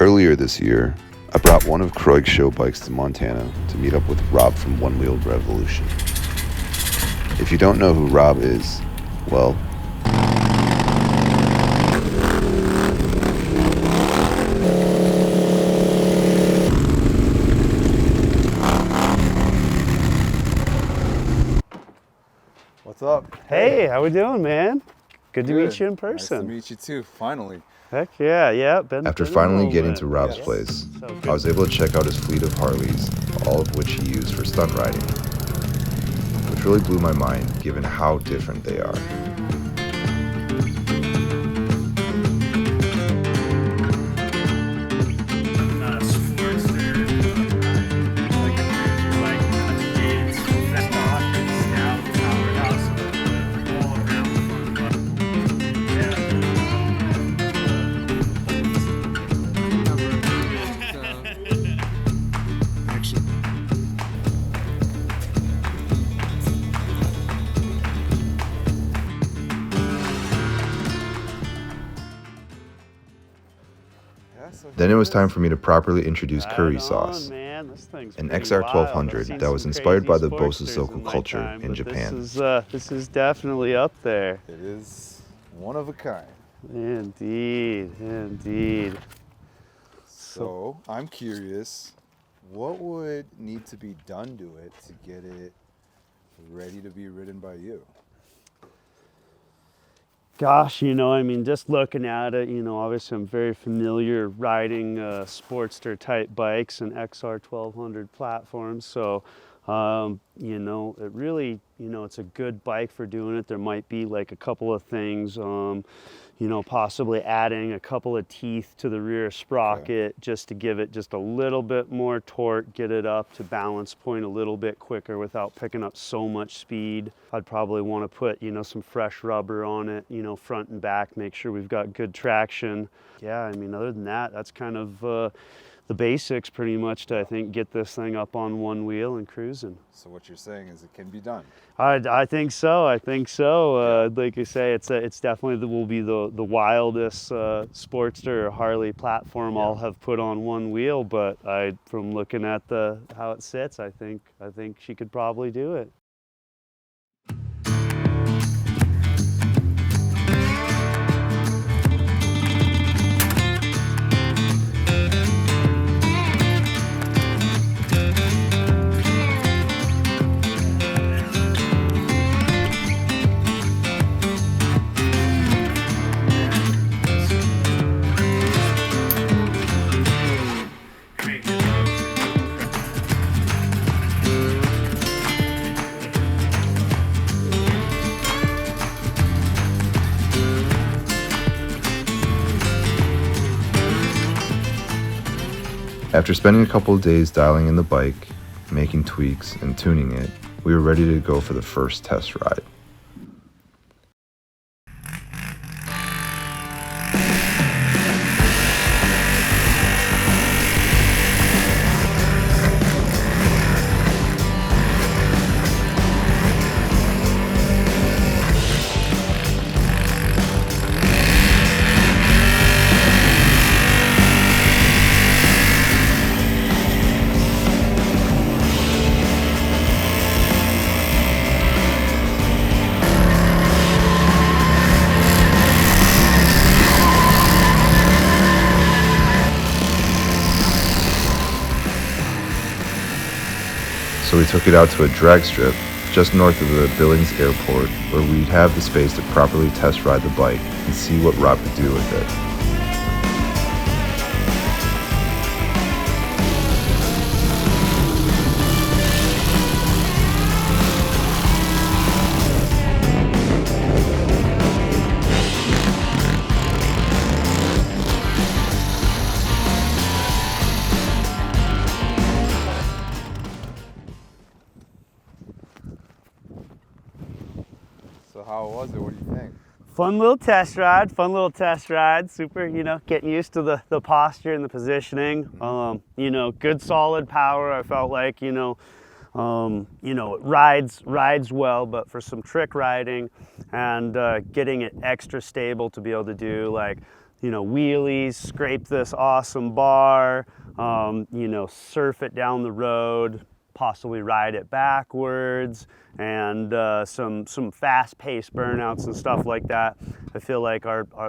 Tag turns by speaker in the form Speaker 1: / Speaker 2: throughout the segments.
Speaker 1: Earlier this year, I brought one of Krotje's show bikes to Montana to meet up with Rob from One Wheeled Revolution. If you don't know who Rob is, well,
Speaker 2: what's up?
Speaker 3: Hey, how we doing, man? Good to meet you in person.
Speaker 2: Nice to meet you too, finally.
Speaker 3: Heck yeah.
Speaker 1: After finally getting to Rob's place, I was able to check out his fleet of Harleys, all of which he used for stunt riding, which really blew my mind given how different they are. Then it was time for me to properly introduce Kury sauce, an XR1200 that was inspired by the bosozoku culture in Japan.
Speaker 3: This is definitely up there.
Speaker 2: It is one of a kind.
Speaker 3: Indeed.
Speaker 2: So I'm curious, what would need to be done to it to get it ready to be ridden by you?
Speaker 3: Gosh, just looking at it, obviously I'm very familiar riding Sportster type bikes and XR1200 platforms. So, it really, it's a good bike for doing it. There might be like a couple of things, possibly adding a couple of teeth to the rear sprocket just to give it just a little bit more torque, get it up to balance point a little bit quicker without picking up so much speed. I'd probably want to put, some fresh rubber on it, front and back, make sure we've got good traction. Yeah, other than that, that's kind of the basics pretty much to, I think, get this thing up on one wheel and cruising.
Speaker 2: So what you're saying is it can be done?
Speaker 3: I think so. Like I say, it's definitely will be the wildest Sportster or Harley platform I'll have put on one wheel. But from looking at how it sits, I think she could probably do it.
Speaker 1: After spending a couple of days dialing in the bike, making tweaks, and tuning it, we were ready to go for the first test ride. So we took it out to a drag strip just north of the Billings Airport where we'd have the space to properly test ride the bike and see what Rob could do with it.
Speaker 2: So how was it? What do you think?
Speaker 3: Fun little test ride. Super, getting used to the posture and the positioning. Good solid power. I felt like, it rides well, but for some trick riding and getting it extra stable to be able to do like, wheelies, scrape this awesome bar, surf it down the road, possibly ride it backwards, and some fast-paced burnouts and stuff like that. I feel like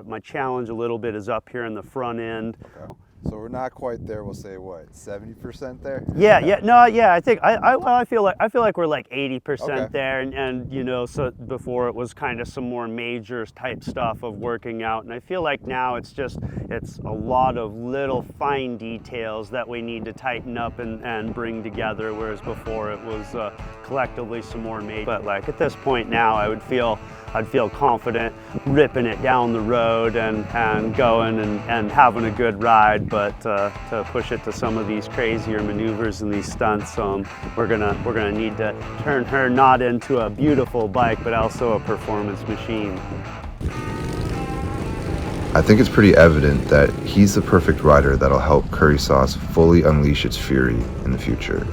Speaker 3: my challenge a little bit is up here in the front end.
Speaker 2: Okay. So we're not quite there. We'll say what, 70% there?
Speaker 3: I feel like we're like 80%
Speaker 2: Okay.
Speaker 3: there, and so before it was kind of some more major type stuff of working out, and I feel like now it's a lot of little fine details that we need to tighten up and bring together, whereas before it was collectively some more major. But like at this point now, I'd feel confident ripping it down the road and going and having a good ride. But to push it to some of these crazier maneuvers and these stunts, we're gonna need to turn her not into a beautiful bike, but also a performance machine.
Speaker 1: I think it's pretty evident that he's the perfect rider that'll help Kury Sauce fully unleash its fury in the future.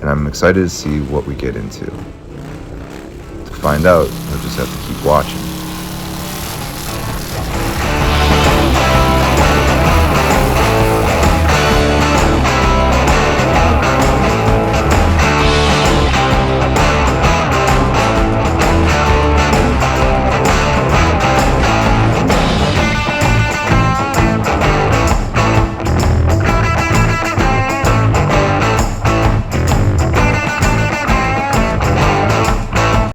Speaker 1: And I'm excited to see what we get into. To find out, we'll just have to keep watching.